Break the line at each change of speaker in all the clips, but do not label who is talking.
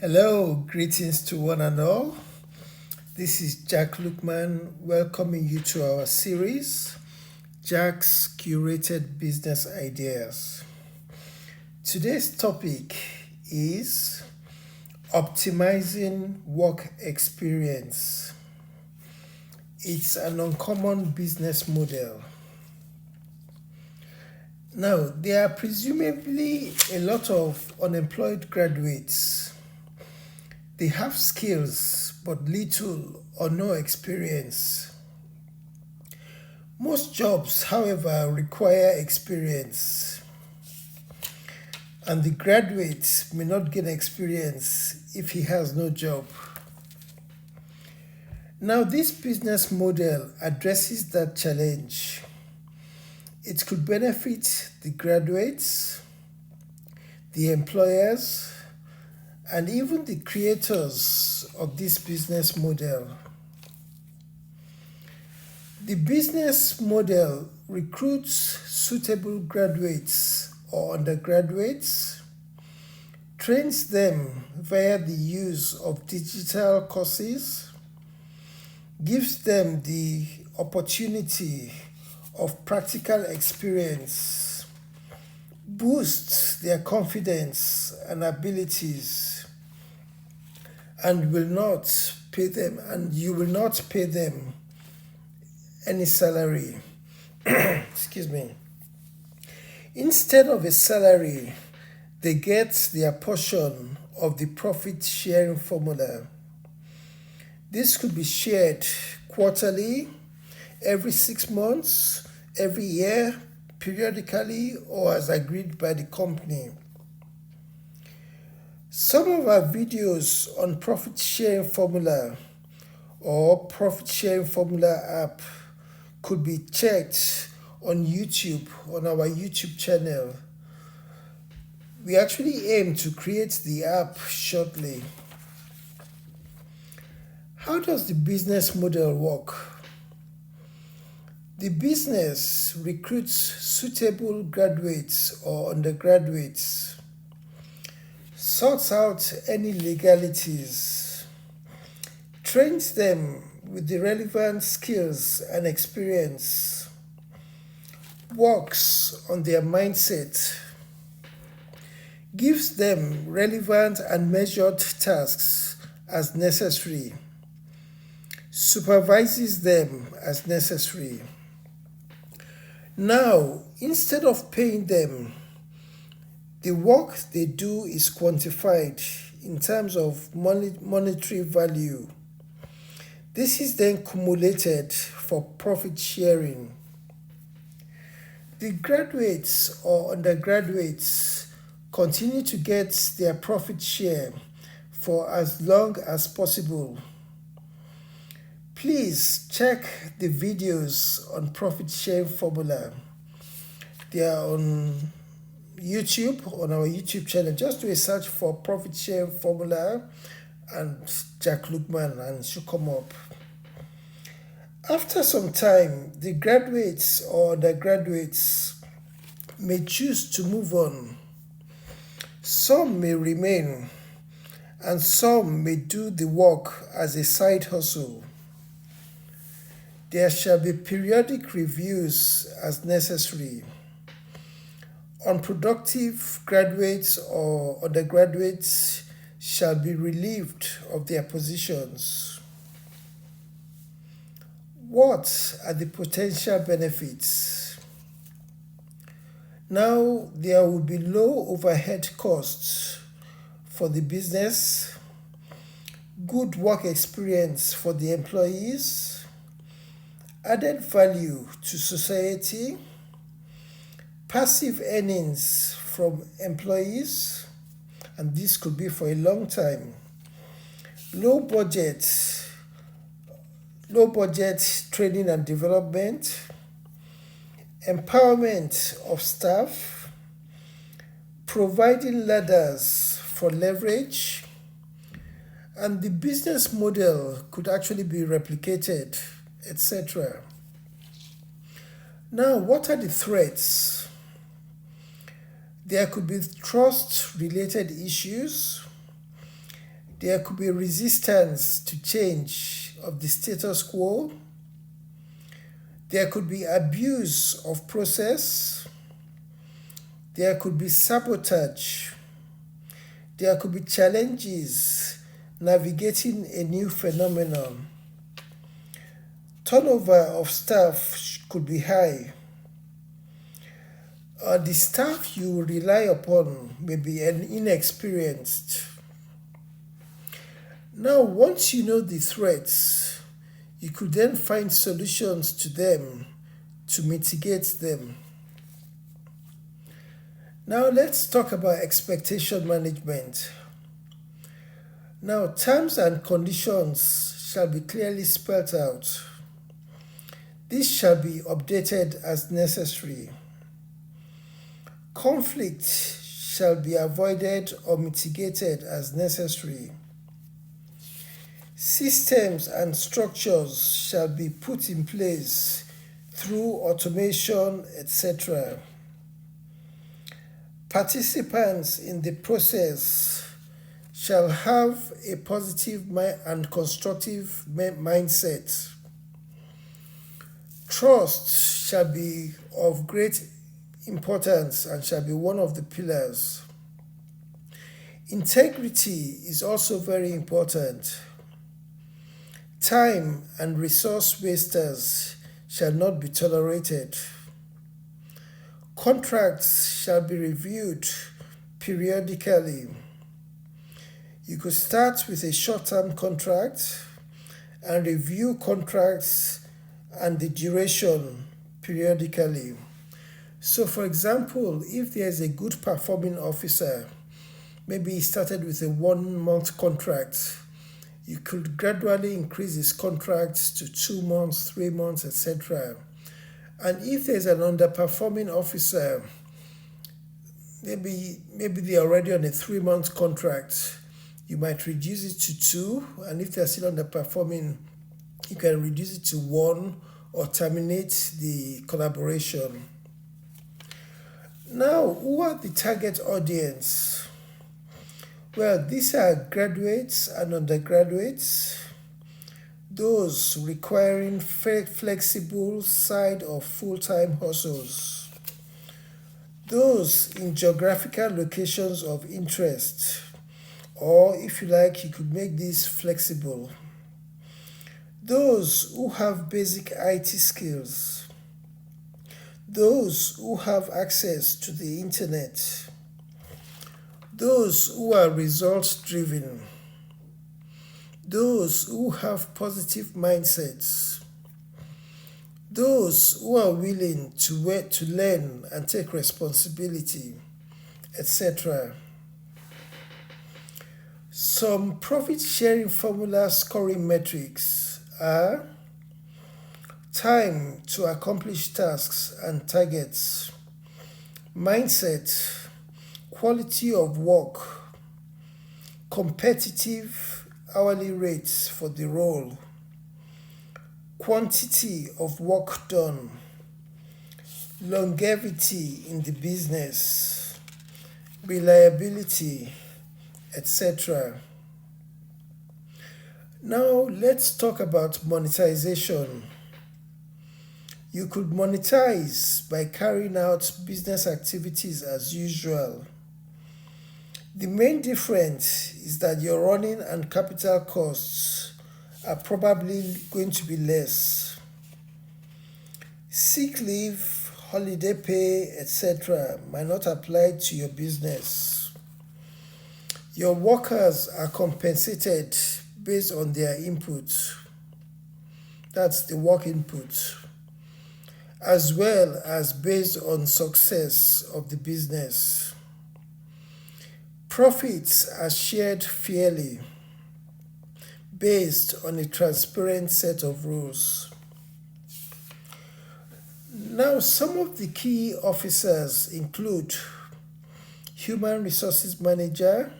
Hello, greetings to one and all. This is Jack Lukman welcoming you to our series, Jack's Curated Business Ideas. Today's topic is Optimizing Work Experience. It's an uncommon business model. Now, there are presumably a lot of unemployed graduates. They have skills but little or no experience. Most jobs, however, require experience, and the graduate may not gain experience if he has no job. Now, this business model addresses that challenge. It could benefit the graduates, the employers, and even the creators of this business model. The business model recruits suitable graduates or undergraduates, trains them via the use of digital courses, gives them the opportunity of practical experience, boosts their confidence and abilities, and you will not pay them any salary. Excuse me. Instead of a salary, they get their portion of the profit sharing formula. This could be shared quarterly, every 6 months, every year, periodically, or as agreed by the company. Some of our videos on profit sharing formula or profit sharing formula app could be checked on YouTube, on our YouTube channel. We actually aim to create the app shortly. How does the business model work? The business recruits suitable graduates or undergraduates, sorts out any legalities, trains them with the relevant skills and experience, works on their mindset, gives them relevant and measured tasks as necessary, supervises them as necessary. Now, instead of paying them, the work they do is quantified in terms of monetary value. This is then cumulated for profit sharing. The graduates or undergraduates continue to get their profit share for as long as possible. Please check the videos on profit sharing formula. They are on YouTube, on our YouTube channel. Just do a search for profit sharing formula and Jack Lukman and it should come up. After some time, the graduates or undergraduates may choose to move on. Some may remain, and some may do the work as a side hustle. There shall be periodic reviews as necessary. Unproductive graduates or undergraduates shall be relieved of their positions. What are the potential benefits? Now, there will be low overhead costs for the business, good work experience for the employees, added value to society, passive earnings from employees, and this could be for a long time, low budget training and development, empowerment of staff, providing ladders for leverage, and the business model could actually be replicated, etc. Now, what are the threats? There could be trust related issues, There could be resistance to change of the status quo. There could be abuse of process. There could be sabotage. There could be challenges navigating a new phenomenon. Turnover of staff could be high. The staff you rely upon may be inexperienced. Now, once you know the threats, you could then find solutions to them to mitigate them. Now, let's talk about expectation management. Now, terms and conditions shall be clearly spelled out. This shall be updated as necessary. Conflict shall be avoided or mitigated as necessary. Systems and structures shall be put in place through automation, etc. Participants in the process shall have a positive and constructive mindset. Trust shall be of great importance and shall be one of the pillars. Integrity is also very important. Time and resource wasters shall not be tolerated. Contracts shall be reviewed periodically. You could start with a short-term contract and review contracts and the duration periodically. So, for example, if there's a good performing officer, maybe he started with a 1 month contract, you could gradually increase his contracts to 2 months, 3 months, etc. And if there's an underperforming officer, maybe they're already on a 3 month contract, you might reduce it to 2, and if they're still underperforming, you can reduce it to 1 or terminate the collaboration. Now, who are the target audience? Well, these are graduates and undergraduates, those requiring flexible side or full-time hustles, those in geographical locations of interest, or if you like, you could make this flexible, those who have basic IT skills, those who have access to the internet, those who are results driven, those who have positive mindsets, those who are willing to learn and take responsibility, etc. Some profit sharing formula scoring metrics are time to accomplish tasks and targets, mindset, quality of work, competitive hourly rates for the role, quantity of work done, longevity in the business, reliability, etc. Now let's talk about monetization. You could monetize by carrying out business activities as usual. The main difference is that your running and capital costs are probably going to be less. Sick leave, holiday pay, etc. might not apply to your business. Your workers are compensated based on their input. That's the work input, as well as based on success of the business. Profits are shared fairly based on a transparent set of rules. Now, some of the key officers include Human Resources Manager,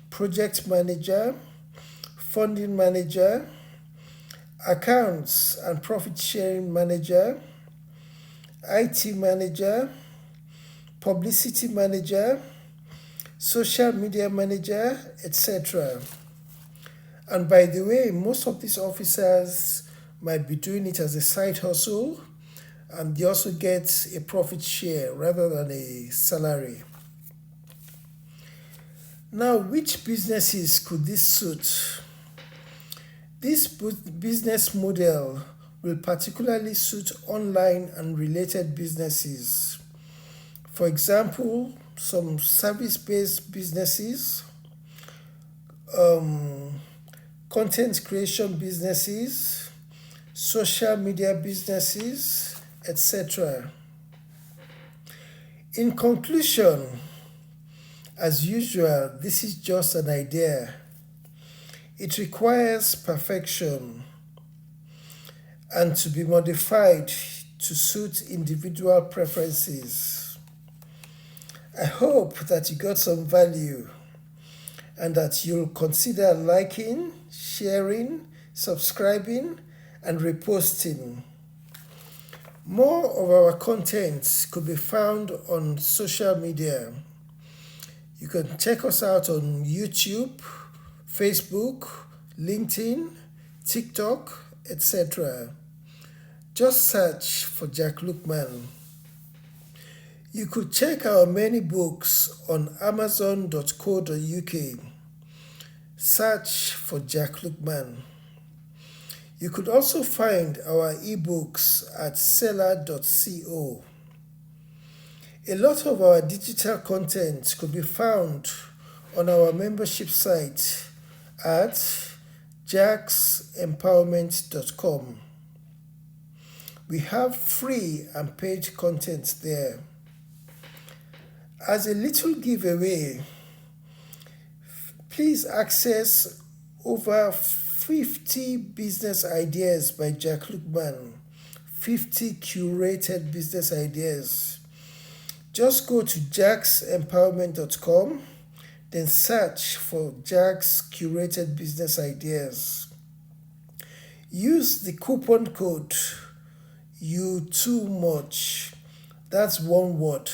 Project Manager, Funding Manager, Accounts and Profit Sharing Manager, IT Manager, Publicity Manager, Social Media Manager, etc. And by the way, most of these officers might be doing it as a side hustle, and they also get a profit share rather than a salary. Now, which businesses could this suit? This business model will particularly suit online and related businesses. For example, some service based businesses, um, content creation businesses, social media businesses, etc. In conclusion, as usual, this is just an idea. It requires perfection and to be modified to suit individual preferences. I hope that you got some value and that you'll consider liking, sharing, subscribing, and reposting. More of our content could be found on social media. You can check us out on YouTube, Facebook, LinkedIn, TikTok, etc. Just search for Jack Lookman. You could check our many books on amazon.co.uk. Search for Jack Lookman. You could also find our ebooks at seller.co. A lot of our digital content could be found on our membership site at jacksempowerment.com. We have free and paid content there. As a little giveaway, please access over 50 business ideas by Jack Lookman, 50 curated business ideas. Just go to jacksempowerment.com, then search for Jack's Curated Business Ideas. Use the coupon code You Too Much. That's one word,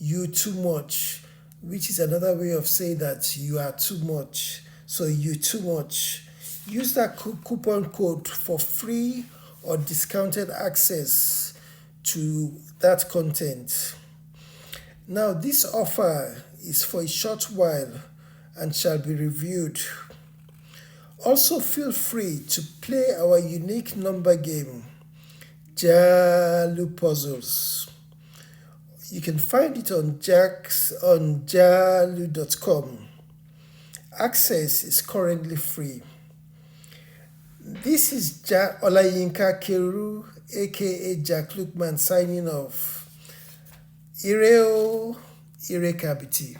You Too Much, which is another way of saying that you are too much. So You Too Much. Use that coupon code for free or discounted access to that content. Now, this offer is for a short while and shall be reviewed. Also, feel free to play our unique number game, Jaaloo Puzzles. You can find it on jaaloo.com. Access is currently free. This is Olayinka Keru, aka Jack Lookman, signing off. Ireo Irekabiti.